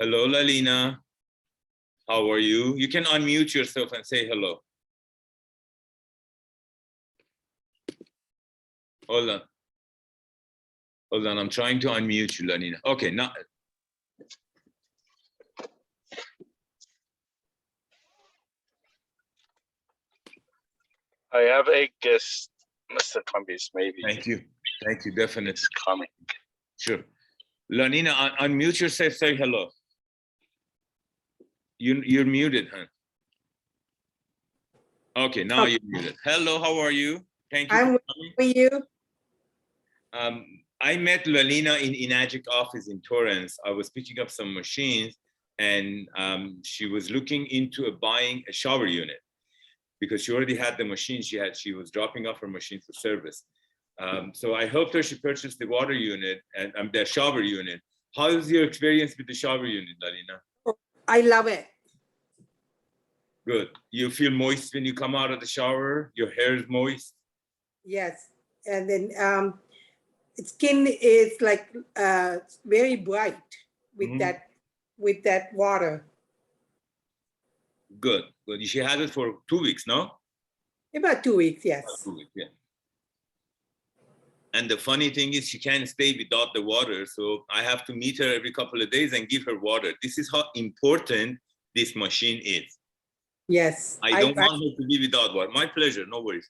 Hello, Lalina. How are you? You can unmute yourself and say hello. Hold on. Hold on, I'm trying to unmute you, Lalina. Okay, now. I have a guest, Mr. Kambis, maybe. Thank you, definitely. It's coming. Sure. Lanina, unmute yourself, say hello. You're muted, huh? Okay, now you're muted. Hello, how are you? Thank you for coming. How are you? I met Lalina in Enagic office in Torrance. I was picking up some machines and she was looking into buying a shower unit because she already had the machine she was dropping off her machine for service. So I helped her, she purchased the water unit and the shower unit. How is your experience with the shower unit, Lalina? I love it. Good. You feel moist when you come out of the shower? Your hair is moist? Yes. And then skin is like very bright with that water. Good. Good. She had it for 2 weeks, no? About 2 weeks, yes. About 2 weeks, yeah. And the funny thing is she can't stay without the water. So I have to meet her every couple of days and give her water. This is how important this machine is. Yes. I don't want her to be without water. My pleasure, no worries.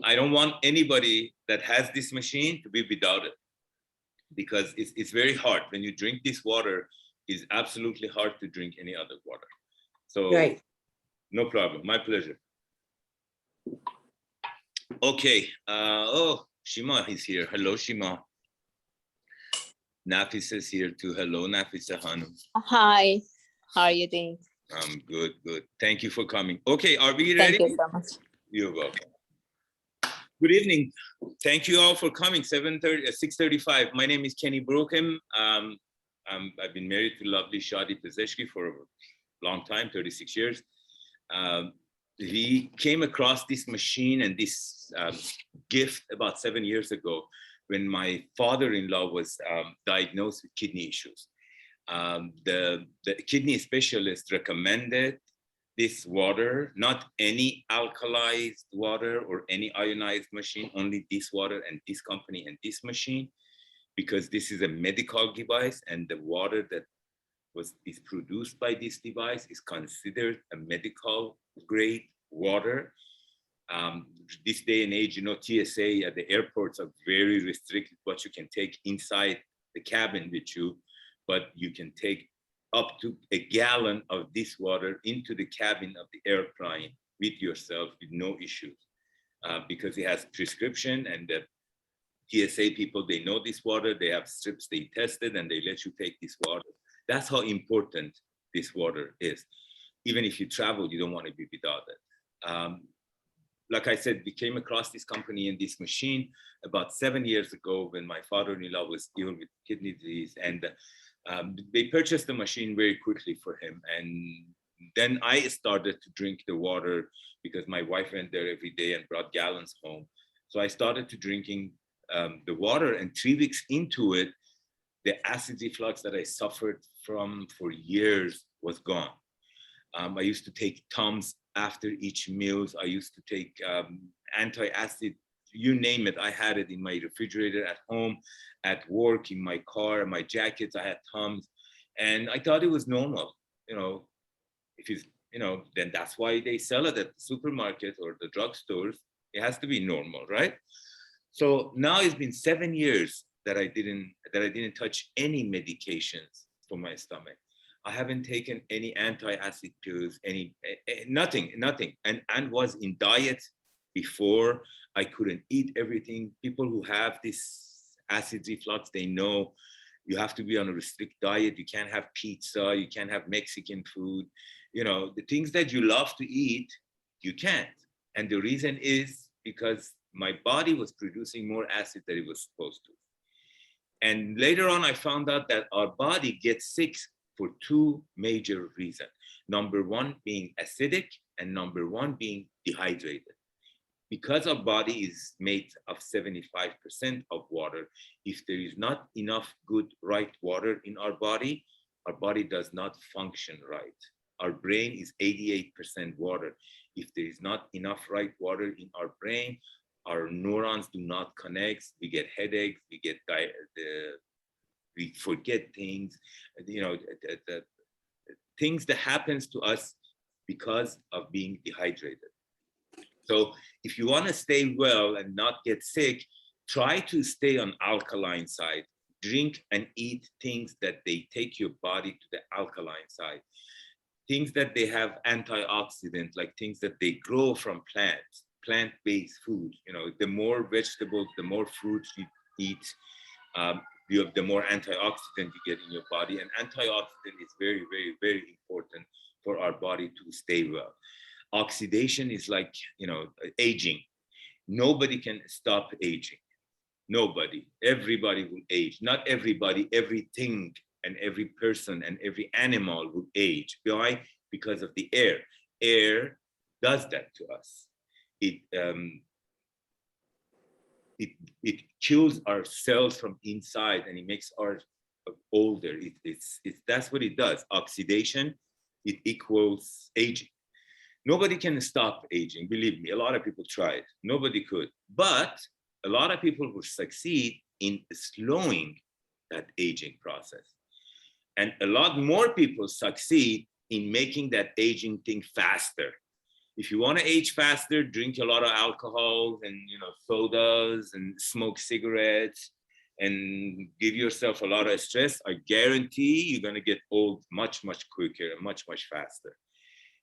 I don't want anybody that has this machine to be without it because it's very hard. When you drink this water, it's absolutely hard to drink any other water. So right. No problem, my pleasure. Okay, oh, Shima is here. Hello, Shima. Nafisa is here too. Hello, Nafisa Hanum. Hi, how are you doing? I'm good, good. Thank you for coming. Okay, are we ready? Thank you so much. You're welcome. Good evening. Thank you all for coming. 6:35. My name is Kenny Broukhim. I've been married to lovely Shadi Pezeshki for a long time, 36 years. We came across this machine and this gift about 7 years ago when my father-in-law was diagnosed with kidney issues. The kidney specialist recommended this water, not any alkalized water or any ionized machine, only this water and this company and this machine, because this is a medical device and the water that is produced by this device is considered a medical grade water. This day and age, you know, TSA at the airports are very restricted what you can take inside the cabin with you, but you can take up to a gallon of this water into the cabin of the airplane with yourself with no issues, because it has prescription and the TSA people, they know this water, they have strips, they test it and they let you take this water. That's how important this water is. Even if you travel, you don't want to be without it. Like I said, we came across this company and this machine about 7 years ago when my father-in-law was ill with kidney disease, and they purchased the machine very quickly for him. And then I started to drink the water because my wife went there every day and brought gallons home. So I started to drinking the water, and 3 weeks into it, the acid reflux that I suffered from for years was gone. I used to take Tums after each meals. I used to take anti-acid, you name it. I had it in my refrigerator at home, at work, in my car, my jackets, I had Tums. And I thought it was normal, you know, if it's, you know, then that's why they sell it at the supermarket or the drugstores. It has to be normal, right? So now it's been 7 years that I didn't touch any medications for my stomach. I haven't taken any anti-acid pills, nothing, and was in diet before. I couldn't eat everything. People who have this acid reflux, they know you have to be on a strict diet. You can't have pizza, you can't have Mexican food. You know, the things that you love to eat, you can't. And the reason is because my body was producing more acid than it was supposed to. And later on, I found out that our body gets sick for two major reasons. Number one being acidic, and number one being dehydrated. Because our body is made of 75% of water, if there is not enough good, right water in our body, our body does not function right. Our brain is 88% water. If there is not enough right water in our brain, our neurons do not connect. We get headaches. We forget things. The things that happens to us because of being dehydrated. So if you want to stay well and not get sick, try to stay on alkaline side. Drink and eat things that they take your body to the alkaline side. Things that they have antioxidants, like things that they grow from plants, plant-based food. The more vegetables, the more fruits you eat, the more antioxidant you get in your body. And antioxidant is very, very, very important for our body to stay well. Oxidation is like, aging. Nobody can stop aging. Nobody. Everybody will age. Not everybody, everything and every person and every animal will age. Why? Because of the air. Air does that to us. It kills our cells from inside and it makes our older. That's what it does. Oxidation, it equals aging. Nobody can stop aging, believe me. A lot of people tried. Nobody could. But a lot of people will succeed in slowing that aging process. And a lot more people succeed in making that aging thing faster. If you want to age faster, drink a lot of alcohol and sodas and smoke cigarettes and give yourself a lot of stress. I guarantee you're going to get old much, much quicker and much, much faster.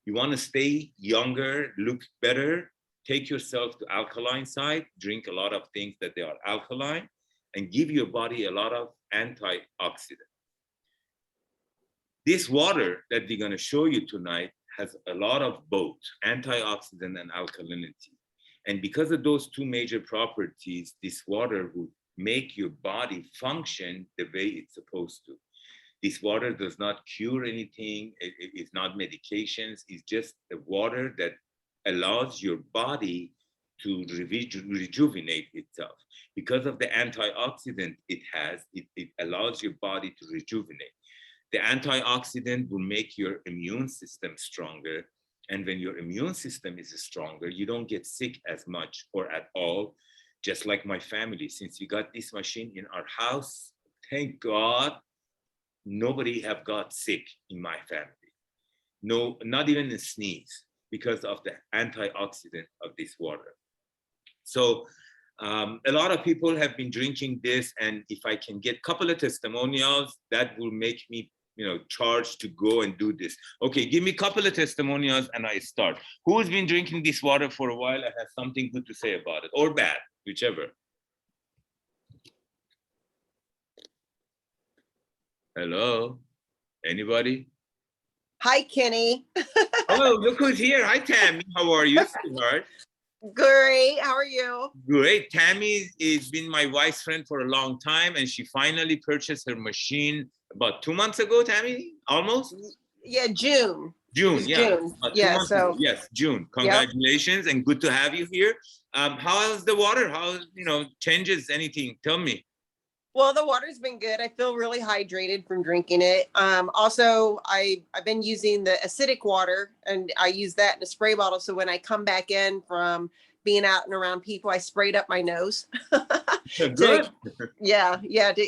You want to stay younger, look better, take yourself to alkaline side, drink a lot of things that they are alkaline, and give your body a lot of antioxidant. This water that we're going to show you tonight has a lot of both antioxidant and alkalinity. And because of those two major properties, this water will make your body function the way it's supposed to. This water does not cure anything. It's not medications. It's just the water that allows your body to rejuvenate itself. Because of the antioxidant it has, it allows your body to rejuvenate. The antioxidant will make your immune system stronger. And when your immune system is stronger, you don't get sick as much or at all. Just like my family, since we got this machine in our house, thank God, nobody have got sick in my family. No, not even a sneeze, because of the antioxidant of this water. So a lot of people have been drinking this, and if I can get a couple of testimonials, that will make me charged to go and do this. Okay, give me a couple of testimonials and I start. Who's been drinking this water for a while and has something good to say about it, or bad, whichever? Hello, anybody? Hi, Kenny. Oh, look who's here. Hi, Tammy. How are you, sweetheart? Great. How are you? Great. Tammy has been my wife's friend for a long time, and she finally purchased her machine about 2 months ago, Tammy, almost? Yeah, June. June, yeah. June. Yeah, so. Yes, June. Congratulations, and good to have you here. How is the water? How, changes anything? Tell me. Well, the water's been good. I feel really hydrated from drinking it. Also, I've been using the acidic water, and I use that in a spray bottle. So when I come back in from being out and around people, I sprayed up my nose. Good. Yeah.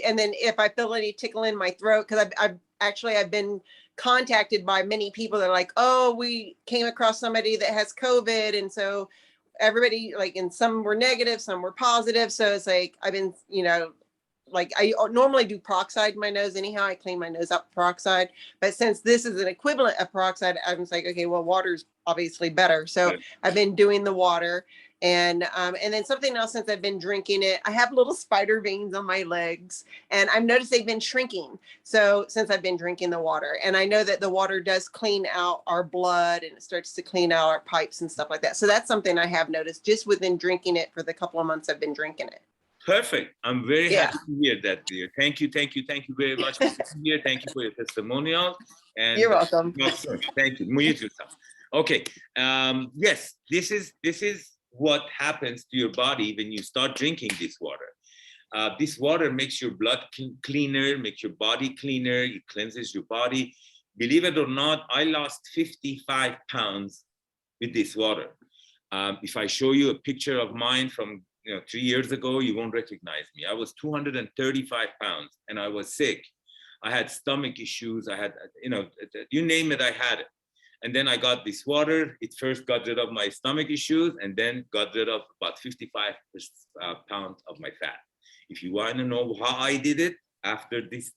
And then if I feel any tickle in my throat, because I've been contacted by many people that are like, oh, we came across somebody that has COVID. And so everybody, and some were negative, some were positive. So it's like, I've been, I normally do peroxide in my nose anyhow. I clean my nose up with peroxide. But since this is an equivalent of peroxide, I was like, okay, well, water's obviously better. So I've been doing the water. And then something else, since I've been drinking it, I have little spider veins on my legs, and I've noticed they've been shrinking. So since I've been drinking the water, and I know that the water does clean out our blood, and it starts to clean out our pipes and stuff like that. So that's something I have noticed just within drinking it for the couple of months I've been drinking it. Perfect. I'm very happy to hear that, dear. Thank you very much for being here. Thank you for your testimonial. And you're welcome. Thank you. Mute yourself. Okay. Yes, this is what happens to your body when you start drinking this water. This water makes your blood cleaner, makes your body cleaner, it cleanses your body. Believe it or not, I lost 55 pounds with this water. If I show you a picture of mine from 3 years ago, you won't recognize me. I was 235 pounds and I was sick. I had stomach issues. I had, you name it, I had it. And then I got this water. It first got rid of my stomach issues and then got rid of about 55 pounds of my fat. If you want to know how I did it, after this,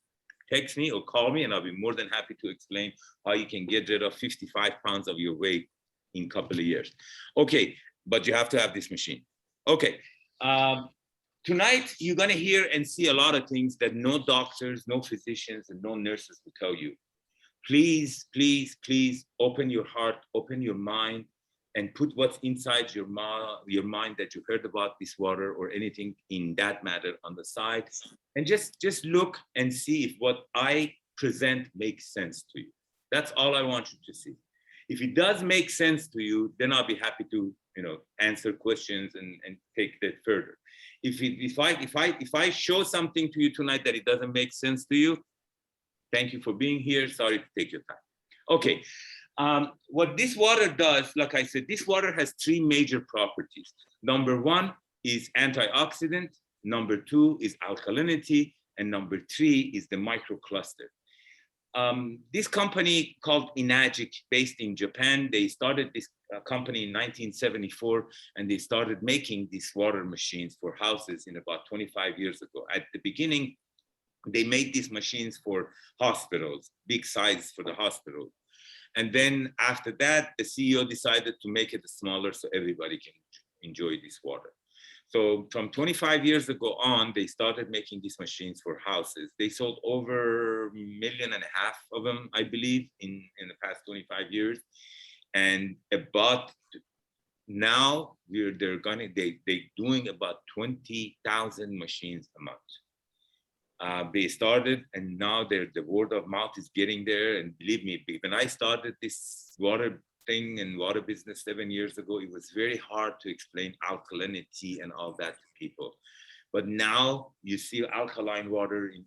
text me or call me and I'll be more than happy to explain how you can get rid of 55 pounds of your weight in a couple of years. Okay, but you have to have this machine. Okay, tonight you're gonna hear and see a lot of things that no doctors, no physicians, and no nurses will tell you. Please, please, please open your heart, open your mind, and put what's inside your mind that you heard about this water or anything in that matter on the side. And just look and see if what I present makes sense to you. That's all I want you to see. If it does make sense to you, then I'll be happy to answer questions and take that further. If I show something to you tonight that it doesn't make sense to you, thank you for being here. Sorry to take your time. Okay, what this water does, like I said, this water has 3 major properties. Number 1 is antioxidant. Number 2 is alkalinity. And number 3 is the microcluster. This company called Inagic, based in Japan, they started this company in 1974, and they started making these water machines for houses in about 25 years ago. At the beginning, they made these machines for hospitals, big size for the hospital. And then after that, the CEO decided to make it smaller so everybody can enjoy this water. So from 25 years ago on, they started making these machines for houses. They sold over 1.5 million of them, I believe, in the past 25 years. And about now, they're doing about 20,000 machines a month. They started, and now the word of mouth is getting there. And believe me, when I started this water thing and water business 7 years ago, it was very hard to explain alkalinity and all that to people. But now you see alkaline water in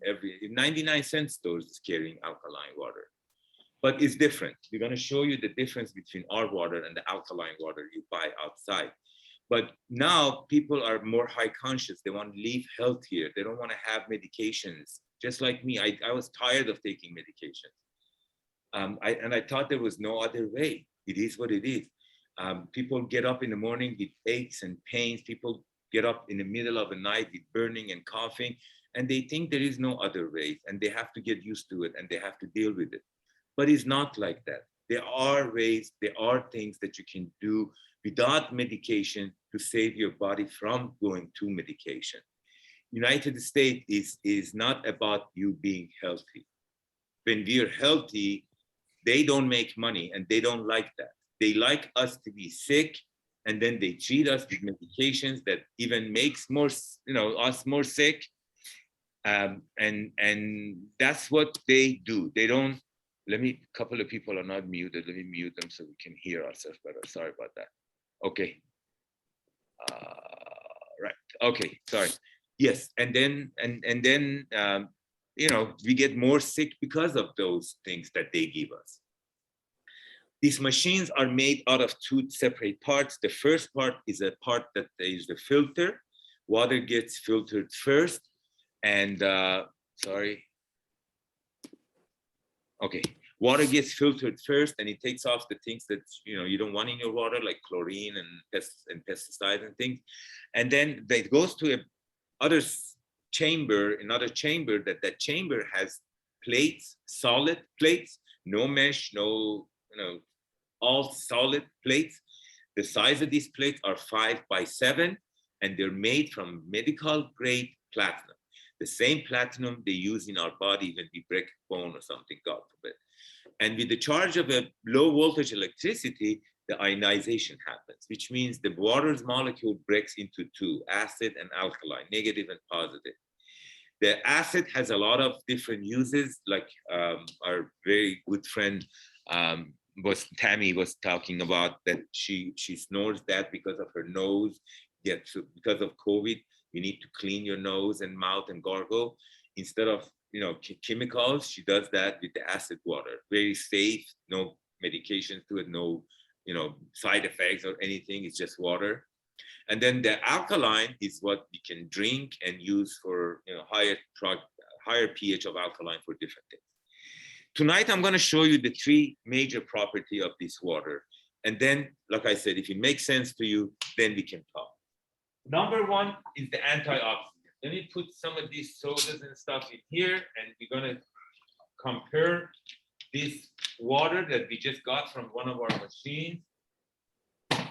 99-cent stores is carrying alkaline water. But it's different. We're going to show you the difference between our water and the alkaline water you buy outside. But now people are more high conscious. They want to live healthier. They don't want to have medications. Just like me, I was tired of taking medications. I thought there was no other way. It is what it is. People get up in the morning with aches and pains. People get up in the middle of the night with burning and coughing, and they think there is no other way, and they have to get used to it, and they have to deal with it. But it's not like that. There are ways, there are things that you can do without medication to save your body from going to medication. United States is not about you being healthy. When we're healthy, they don't make money, and they don't like that. They like us to be sick, and then they treat us with medications that even makes us more sick. And that's what they do. They don't. A couple of people are not muted. Let me mute them so we can hear ourselves better. Sorry about that. Okay. Right. Okay. Sorry. Yes. And then we get more sick because of those things that they give us. These machines are made out of 2 separate parts. The first part is a part that is the filter. Water gets filtered first. And water gets filtered first, and it takes off the things that you don't want in your water, like chlorine and pesticides and things. And then it goes to another chamber, that chamber has plates, solid plates, no mesh, no, all solid plates. The size of these plates are 5 by 7, and they're made from medical grade platinum. The same platinum they use in our body when we break a bone or something, God forbid. And with the charge of a low voltage electricity, the ionization happens, which means the water's molecule breaks into 2, acid and alkaline, negative and positive. The acid has a lot of different uses, like our very good friend Tammy was talking about, that she snores that because of her nose, because of COVID. you need to clean your nose and mouth and gargle. Instead of, chemicals, she does that with the acid water. Very safe, no medications to it, no, side effects or anything. It's just water. And then the alkaline is what you can drink and use for, higher pH of alkaline for different things. Tonight, I'm going to show you the 3 major properties of this water. And then, like I said, if it makes sense to you, then we can talk. Number 1 is the antioxidant. Let me put some of these sodas and stuff in here, and we're going to compare this water that we just got from one of our machines. Okay.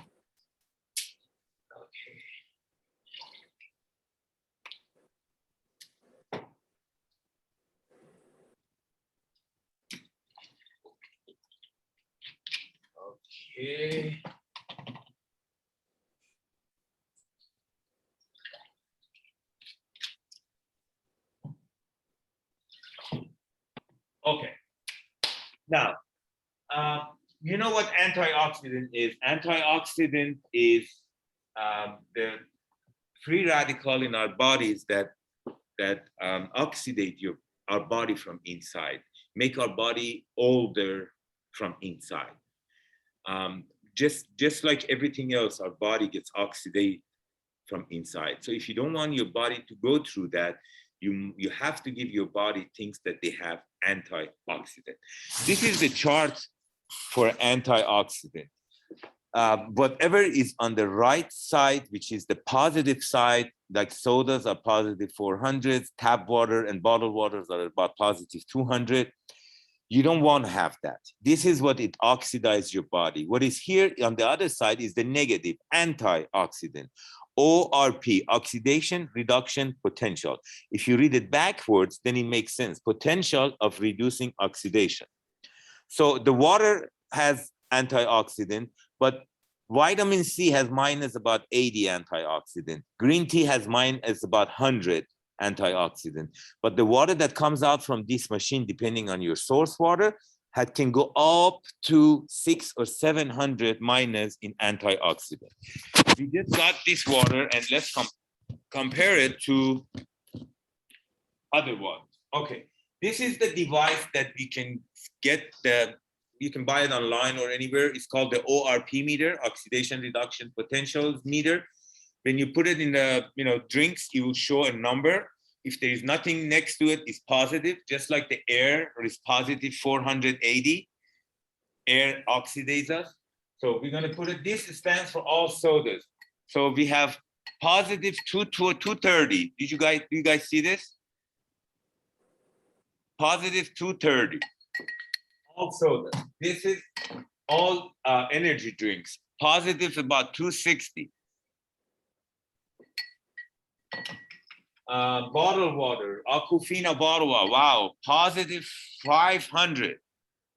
Okay. Okay. Now, you know what antioxidant is? Antioxidant is the free radical in our bodies that oxidate our body from inside, make our body older from inside. Just like everything else, our body gets oxidated from inside. So if you don't want your body to go through that, you have to give your body things that they have antioxidant. This is the chart for antioxidant. Whatever is on the right side, which is the positive side, like sodas are positive 400, tap water and bottled waters are about positive 200. You don't want to have that. This is what it oxidizes your body. What is here on the other side is the negative antioxidant. ORP, oxidation, reduction, potential. If you read it backwards, then it makes sense. Potential of reducing oxidation. So the water has antioxidant, but vitamin C has minus about 80 antioxidant. Green tea has minus about 100 antioxidant. But the water that comes out from this machine, depending on your source water, can go up to 600 or 700 minus in antioxidant. We just got this water, and let's compare it to other waters. Okay, this is the device that we can get. You can buy it online or anywhere. It's called the ORP meter, oxidation reduction potential meter. When you put it in the drinks, it will show a number. If there is nothing next to it, it's positive, just like the air is positive 480. Air oxidates us. So we're going to put it, this stands for all sodas. So we have positive 230. Do you guys see this? Positive 230. All sodas. This is all energy drinks. Positive about 260. Bottled water, Aquafina bottled water, wow, positive 500.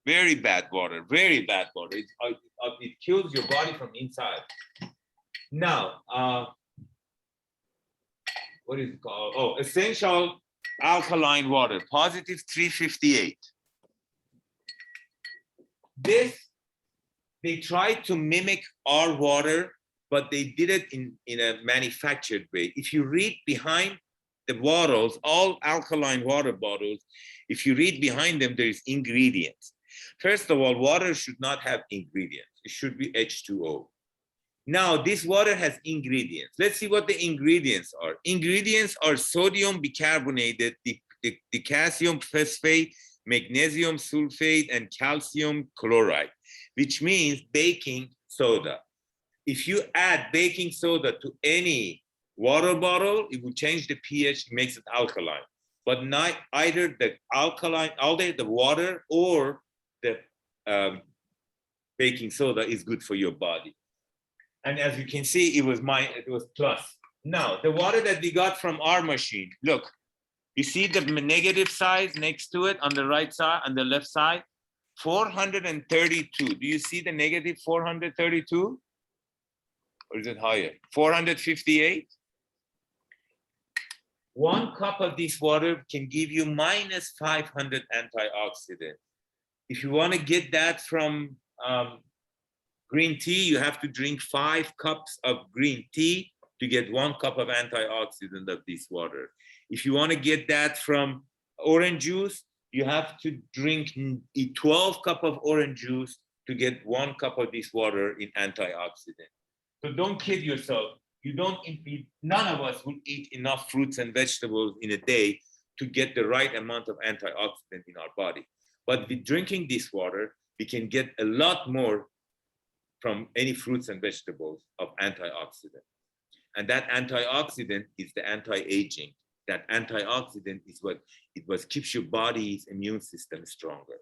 Very bad water, very bad water. It kills your body from inside. Now, what is it called? Oh, essential alkaline water, positive 358. This, they tried to mimic our water, but they did it in a manufactured way. If you read behind the bottles, all alkaline water bottles, if you read behind them, there is ingredients. First of all, water should not have ingredients. It should be H2O. Now, this water has ingredients. Let's see what the ingredients are. Ingredients are sodium bicarbonate, potassium phosphate, magnesium sulfate, and calcium chloride, which means baking soda. If you add baking soda to any water bottle, it will change the pH, it makes it alkaline. But not either the alkaline, either the water or the baking soda is good for your body. And as you can see, it was plus. Now, the water that we got from our machine, look, you see the negative side next to it on the right side, on the left side, 432. Do you see the negative 432? Or is it higher? 458? 1 cup of this water can give you minus 500 antioxidant. If you want to get that from green tea, you have to drink 5 cups of green tea to get 1 cup of antioxidant of this water. If you want to get that from orange juice, you have to drink 12 cup of orange juice to get 1 cup of this water in antioxidant. So don't kid yourself. You don't eat, none of us will eat enough fruits and vegetables in a day to get the right amount of antioxidant in our body. But with drinking this water, we can get a lot more from any fruits and vegetables of antioxidant. And that antioxidant is the anti-aging. That antioxidant is what keeps your body's immune system stronger.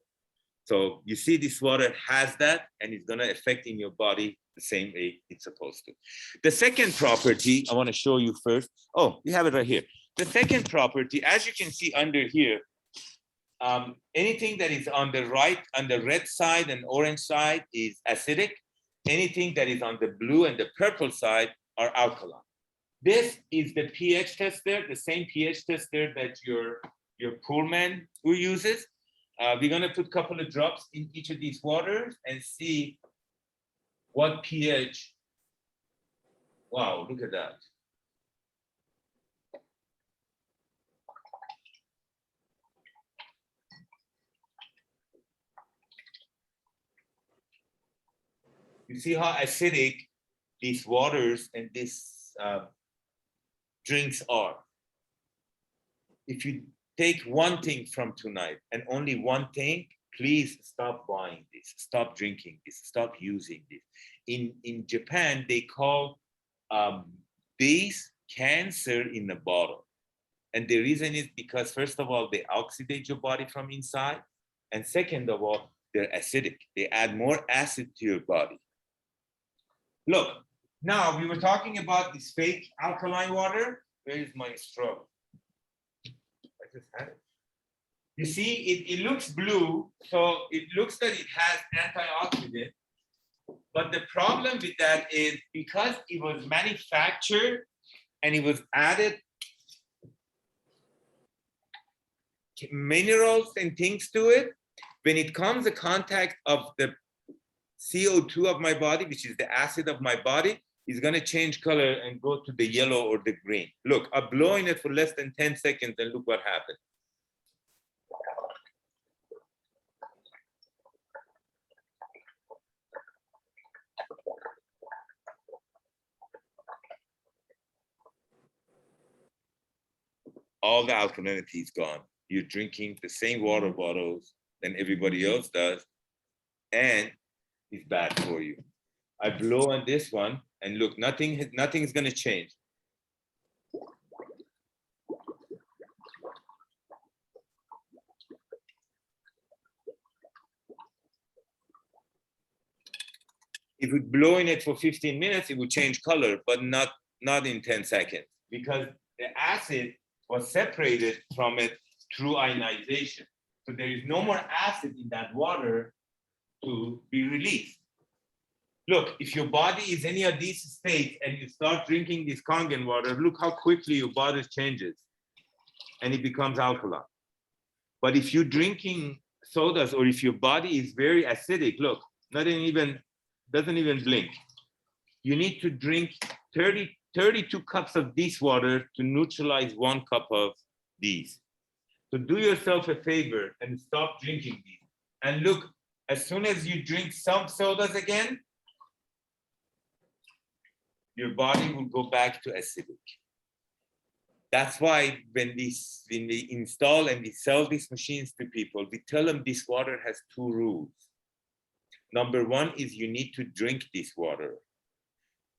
So you see this water has that, and it's gonna affect in your body the same way it's supposed to. The second property I wanna show you first. Oh, you have it right here. The second property, as you can see under here, anything that is on the right, on the red side and orange side is acidic. Anything that is on the blue and the purple side are alkaline. This is the pH tester, the same pH tester that your poolman who uses. We're gonna put a couple of drops in each of these waters and see what pH. Wow, look at that. You see how acidic these waters and these drinks are. If you take one thing from tonight and only one thing, please stop buying this, stop drinking this, stop using this. In Japan, they call these cancer in a bottle. And the reason is because, first of all, they oxidate your body from inside. And second of all, they're acidic. They add more acid to your body. Look, now we were talking about this fake alkaline water. Where is my straw? I just had it. You see, it looks blue, so it looks that it has antioxidant. But the problem with that is because it was manufactured and it was added minerals and things to it, when it comes in contact of the CO2 of my body, which is the acid of my body, is gonna change color and go to the yellow or the green. Look, I'm blowing it for less than 10 seconds and look what happened. All the alkalinity is gone. You're drinking the same water bottles than everybody else does, and it's bad for you. I blow on this one, and look, nothing's gonna change. If we blow in it for 15 minutes, it would change color, but not in 10 seconds, because the acid was separated from it through ionization. So there is no more acid in that water to be released. Look, if your body is any of these states and you start drinking this Kangen water, look how quickly your body changes and it becomes alkaline. But if you're drinking sodas or if your body is very acidic, look, doesn't even blink. You need to drink 32 cups of this water to neutralize 1 cup of these. So do yourself a favor and stop drinking these. And look, as soon as you drink some sodas again, your body will go back to acidic. That's why when we install and we sell these machines to people, we tell them this water has 2 rules. Number 1 is you need to drink this water.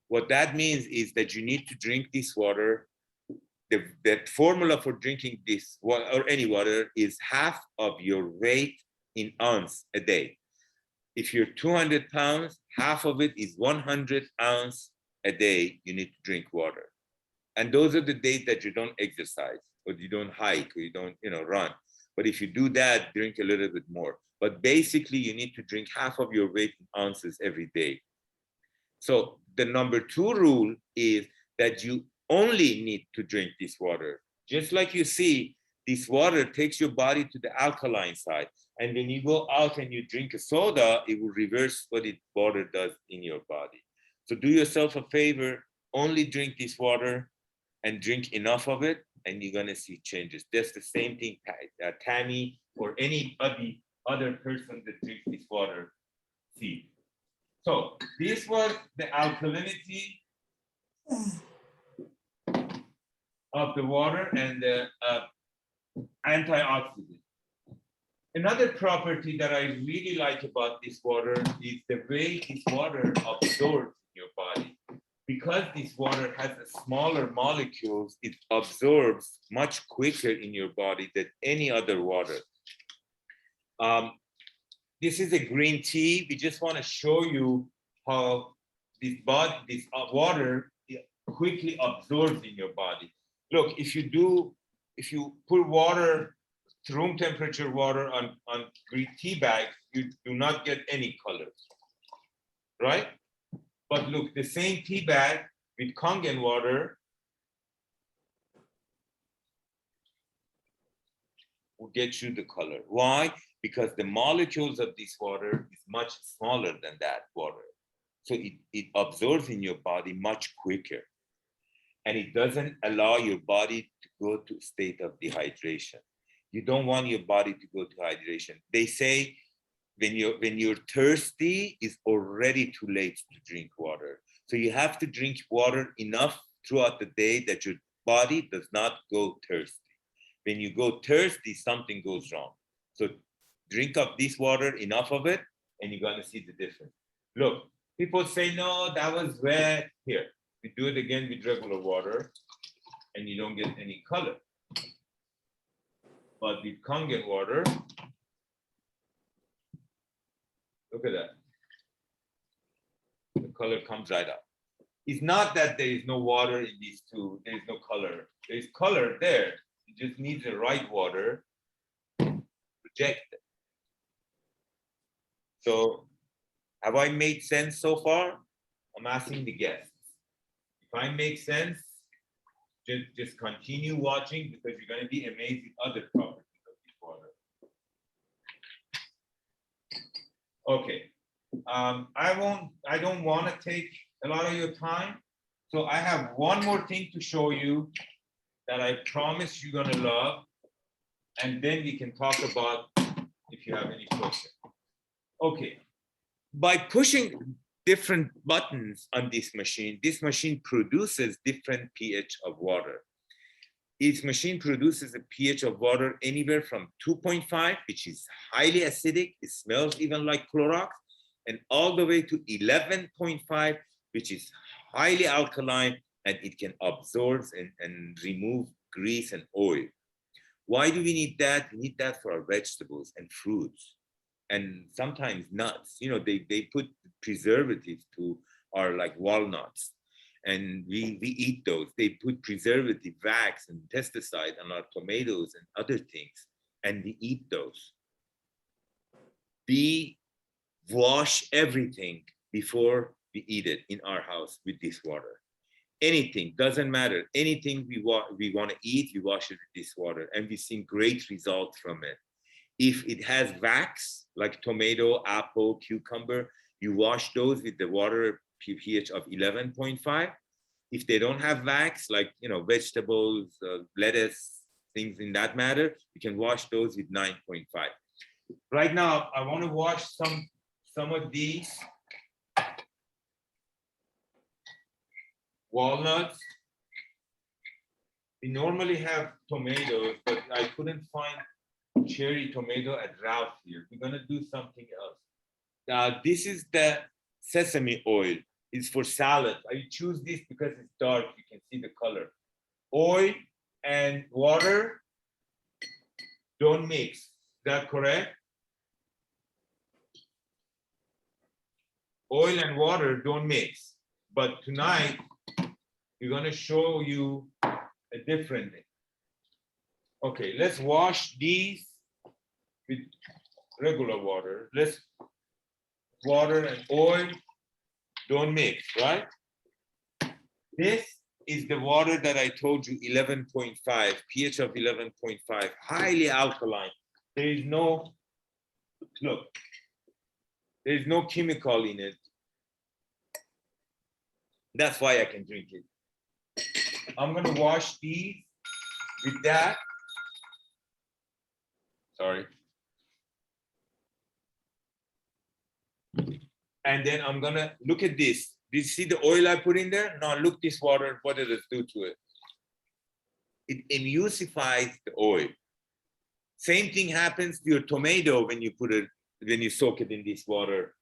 What that means is that you need to drink this water. The formula for drinking this water or any water is half of your weight in ounce a day. If you're 200 pounds, half of it is 100 ounces a day you need to drink water. And those are the days that you don't exercise or you don't hike or you don't run. But if you do that, drink a little bit more. But basically you need to drink half of your weight in ounces every day. So the number 2 rule is that you only need to drink this water. Just like you see, this water takes your body to the alkaline side. And when you go out and you drink a soda, it will reverse what water does in your body. So do yourself a favor, only drink this water and drink enough of it, and you're gonna see changes. That's the same thing, Tammy or anybody, other person that drinks this water see. So this was the alkalinity of the water and the antioxidant. Another property that I really like about this water is the way this water absorbs in your body. Because this water has a smaller molecules, it absorbs much quicker in your body than any other water. This is a green tea. We just want to show you how this water quickly absorbs in your body. Look, if you put water, room temperature water on green tea bags, you do not get any colors, right? But look, the same tea bag with Kangen water will get you the color. Why? Because the molecules of this water is much smaller than that water. So it absorbs in your body much quicker. And it doesn't allow your body to go to a state of dehydration. You don't want your body to go to hydration. They say when you're thirsty, it's already too late to drink water. So you have to drink water enough throughout the day that your body does not go thirsty. When you go thirsty, something goes wrong. So drink up this water, enough of it, and you're gonna see the difference. Look, people say, no, that was wet. Here, we do it again with regular water, and you don't get any color. But with Kangen water, look at that. The color comes right up. It's not that there is no water in these two, there is no color. There is color there. It just needs the right water to reject it. So have I made sense so far? I'm asking the guests. If I make sense, just continue watching because you're going to be amazed with other properties of this water. Okay. I don't want to take a lot of your time. So I have one more thing to show you that I promise you're going to love. And then we can talk about if you have any questions. Okay. By pushing different buttons on this machine produces different pH of water. Each machine produces a pH of water anywhere from 2.5, which is highly acidic, it smells even like Clorox, and all the way to 11.5, which is highly alkaline, and it can absorb and remove grease and oil. Why do we need that? We need that for our vegetables and fruits, and sometimes nuts. You know, they put preservatives to our like walnuts, and we eat those. They put preservative, wax, and pesticide on our tomatoes and other things, and we eat those. We wash everything before we eat it in our house with this water. Anything, doesn't matter. Anything we want to eat, we wash it with this water, and we've seen great results from it. If it has wax, like tomato, apple, cucumber, you wash those with the water pH of 11.5. If they don't have wax, like vegetables, lettuce, things in that matter, you can wash those with 9.5. Right now, I want to wash some of these walnuts. We normally have tomatoes, but I couldn't find cherry tomato at Ralph here. We're gonna do something else. This is the sesame oil. It's for salad. I choose this because it's dark. You can see the color. Oil and water don't mix. Is that correct? Oil and water don't mix. But tonight, we're gonna show you a different thing. Okay, let's wash these with regular water. Water and oil don't mix, right? This is the water that I told you, 11.5, pH of 11.5, highly alkaline. There is no, look, there is no chemical in it. That's why I can drink it. I'm gonna wash these with that. Sorry. And then I'm gonna look at this. Did you see the oil I put in there? Now look this water, what does it do to it? It emulsifies the oil. Same thing happens to your tomato when you soak it in this water.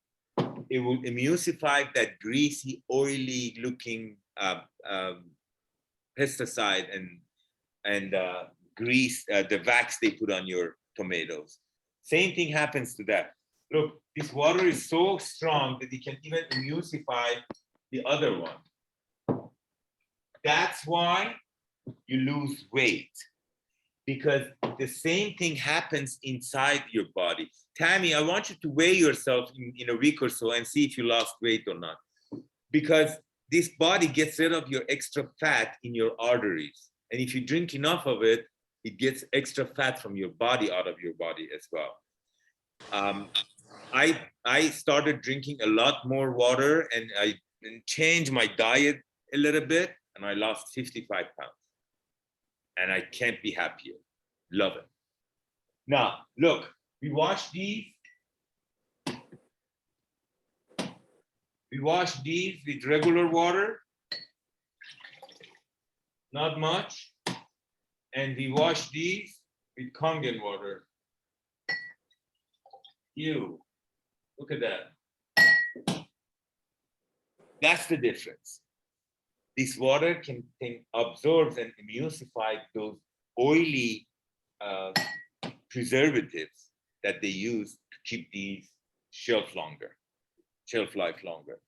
It will emulsify that greasy, oily looking pesticide and grease, the wax they put on your tomatoes. Same thing happens to that. Look, this water is so strong that it can even emulsify the other one. That's why you lose weight, because the same thing happens inside your body. Tammy, I want you to weigh yourself in a week or so and see if you lost weight or not. Because this body gets rid of your extra fat in your arteries. And if you drink enough of it, it gets extra fat from your body out of your body as well. I started drinking a lot more water, and I changed my diet a little bit, and I lost 55 pounds. And I can't be happier. Love it. Now, look, we wash these. We wash these with regular water. Not much. And we wash these with Kangen water. Ew. Look at that. That's the difference. This water can absorb and emulsify those oily preservatives that they use to keep these shelf life longer.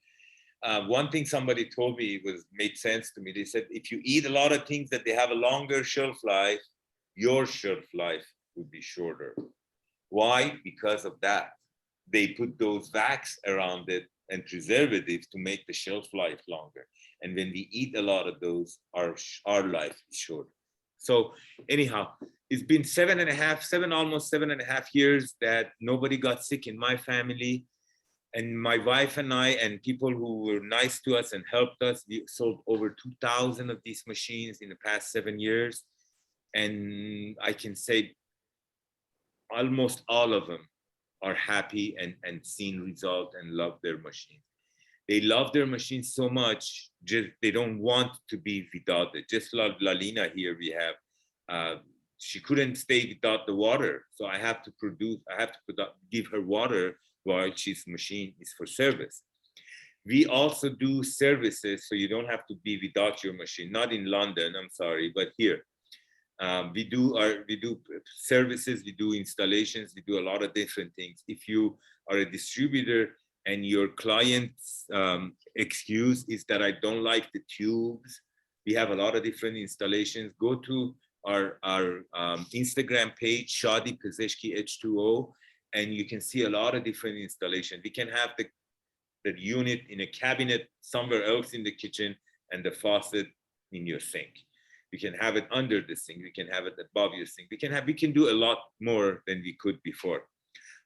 One thing somebody told me made sense to me. They said, if you eat a lot of things that they have a longer shelf life, your shelf life would be shorter. Why? Because of that. They put those wax around it and preservatives to make the shelf life longer. And when we eat a lot of those, our life is shorter. So anyhow, it's been almost 7.5 years that nobody got sick in my family. And my wife and I and people who were nice to us and helped us, we sold over 2,000 of these machines in the past 7 years. And I can say almost all of them are happy and seen result and love their machine. They love their machine so much, just they don't want to be without it. Just like Lalina here, we have, she couldn't stay without the water. So I have to give her water while she's machine is for service. We also do services, so you don't have to be without your machine. Not in London, I'm sorry, but here. We do services, we do installations, we do a lot of different things. If you are a distributor and your client's excuse is that I don't like the tubes, we have a lot of different installations. Go to our Instagram page, Shadi Pezeshki H2O, and you can see a lot of different installations. We can have the unit in a cabinet somewhere else in the kitchen and the faucet in your sink. We can have it under the sink. We can have it above your sink. We can do a lot more than we could before.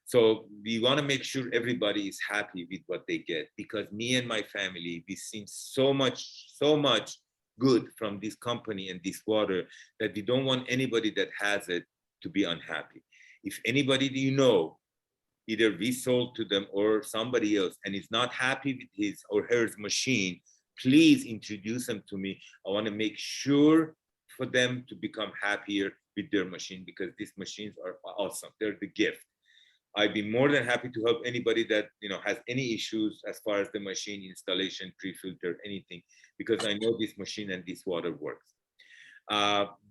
So we want to make sure everybody is happy with what they get, because me and my family, we've seen so much good from this company and this water that we don't want anybody that has it to be unhappy. If anybody you know, either we sold to them or somebody else, and is not happy with his or her machine, please introduce them to me. I want to make sure for them to become happier with their machine, because these machines are awesome. They're the gift. I'd be more than happy to help anybody that has any issues as far as the machine installation, pre-filter, anything, because I know this machine and this water works.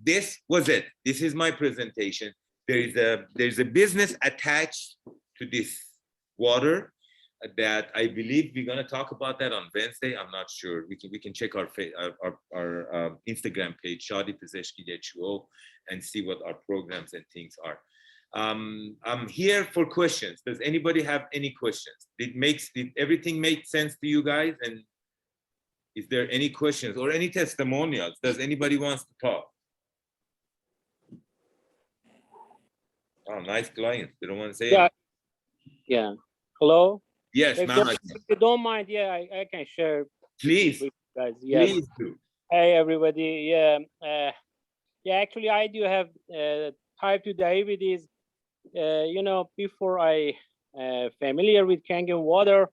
This was it. This is my presentation. There's a business attached to this water that I believe we're going to talk about that on Wednesday. I'm not sure. We can check our Instagram page, Shadi Pezeshki H2O, and see what our programs and things are. I'm here for questions. Does anybody have any questions? Did everything make sense to you guys? And is there any questions or any testimonials? Does anybody wants to talk? Oh, nice clients. They don't want to say anything. Yeah. Hello? Yes, If Mohammed. you don't mind, yeah, I can share. Please. guys. Yeah. Please do. Hey, everybody. Yeah. Yeah, actually, I do have type 2 diabetes. Before I familiar with Kangen water,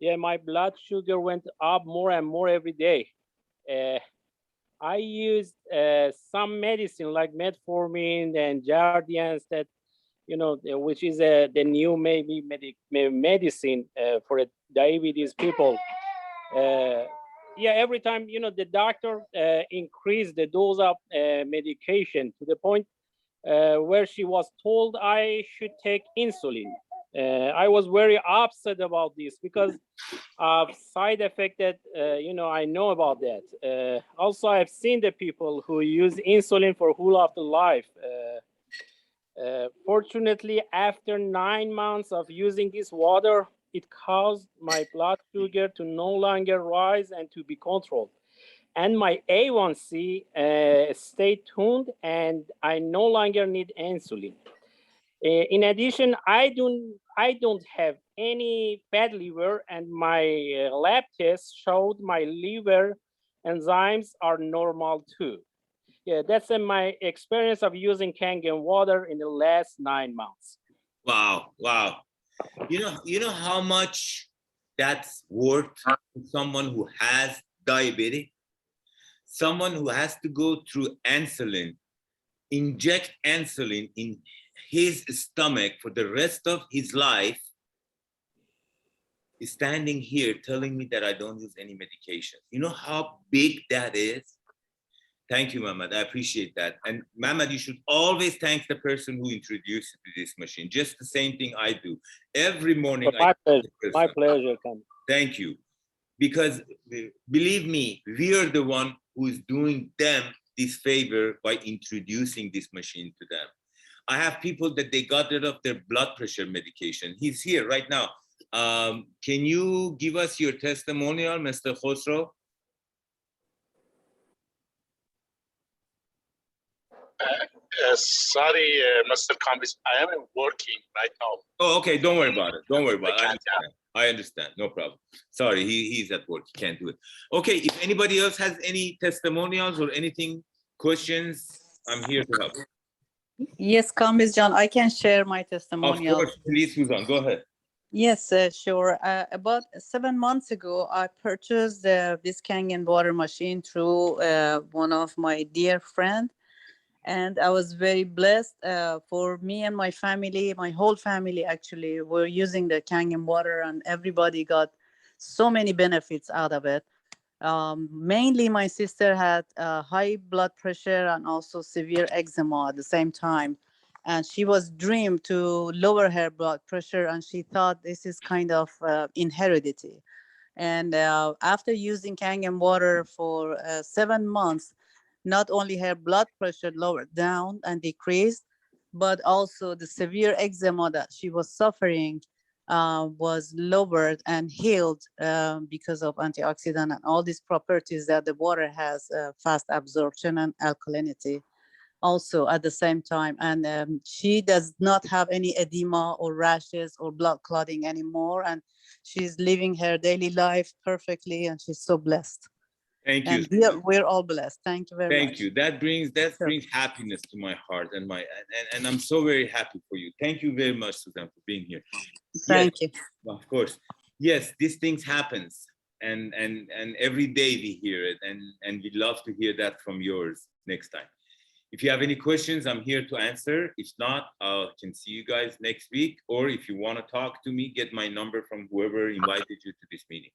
yeah, my blood sugar went up more and more every day. I used some medicine like metformin and Jardiance that, which is the new maybe medicine for diabetes people. Yeah, every time, the doctor increased the dose of medication to the point where she was told I should take insulin. I was very upset about this because of side effect that, I know about that. Also, I've seen the people who use insulin for whole of the life. Fortunately, after 9 months of using this water, it caused my blood sugar to no longer rise and to be controlled. And my A1C stayed tuned, and I no longer need insulin. In addition, I don't have any bad liver, and my lab test showed my liver enzymes are normal too. Yeah, that's my experience of using Kangen water in the last 9 months. Wow, wow. You know how much that's worth to someone who has diabetes? Someone who has to go through insulin, inject insulin in his stomach for the rest of his life, is standing here telling me that I don't use any medication. You know how big that is? Thank you, Mahmoud. I appreciate that. And Mahmoud, you should always thank the person who introduced you to this machine. Just the same thing I do. Every morning, My pleasure, Ken. Thank you. Because believe me, we are the one who is doing them this favor by introducing this machine to them. I have people that they got rid of their blood pressure medication. He's here right now. Can you give us your testimonial, Mr. Khosrow? Sorry, Mr. Kambis, I am working right now. Oh, okay. Don't worry about it. Don't worry about it. I can't, I understand. No problem. Sorry, he's at work. He can't do it. Okay. If anybody else has any testimonials or anything, questions, I'm here to help. Yes, Kamis John, I can share my Of testimonial. course, please, Susan, go ahead. Yes, sure. About 7 months ago, I purchased this Kangen water machine through one of my dear friend, and I was very blessed. For me and my family, my whole family actually were using the Kangen water, and everybody got so many benefits out of it. Mainly, my sister had high blood pressure and also severe eczema at the same time. And she was dreamed to lower her blood pressure, and she thought this is kind of inheredity. And after using Kangen water for 7 months, not only her blood pressure lowered down and decreased, but also the severe eczema that she was suffering was lowered and healed because of antioxidant and all these properties that the water has, fast absorption and alkalinity also at the same time. And she does not have any edema or rashes or blood clotting anymore. And she's living her daily life perfectly, and she's so blessed. Thank you. And we're all blessed. Thank you very much. Thank you. That brings happiness to my heart, and and I'm so very happy for you. Thank you very much, Susan, for being here. Thank you. Of course. Yes, these things happens, and every day we hear it, and we'd love to hear that from yours next time. If you have any questions, I'm here to answer. If not, I can see you guys next week. Or if you want to talk to me, get my number from whoever invited you to this meeting.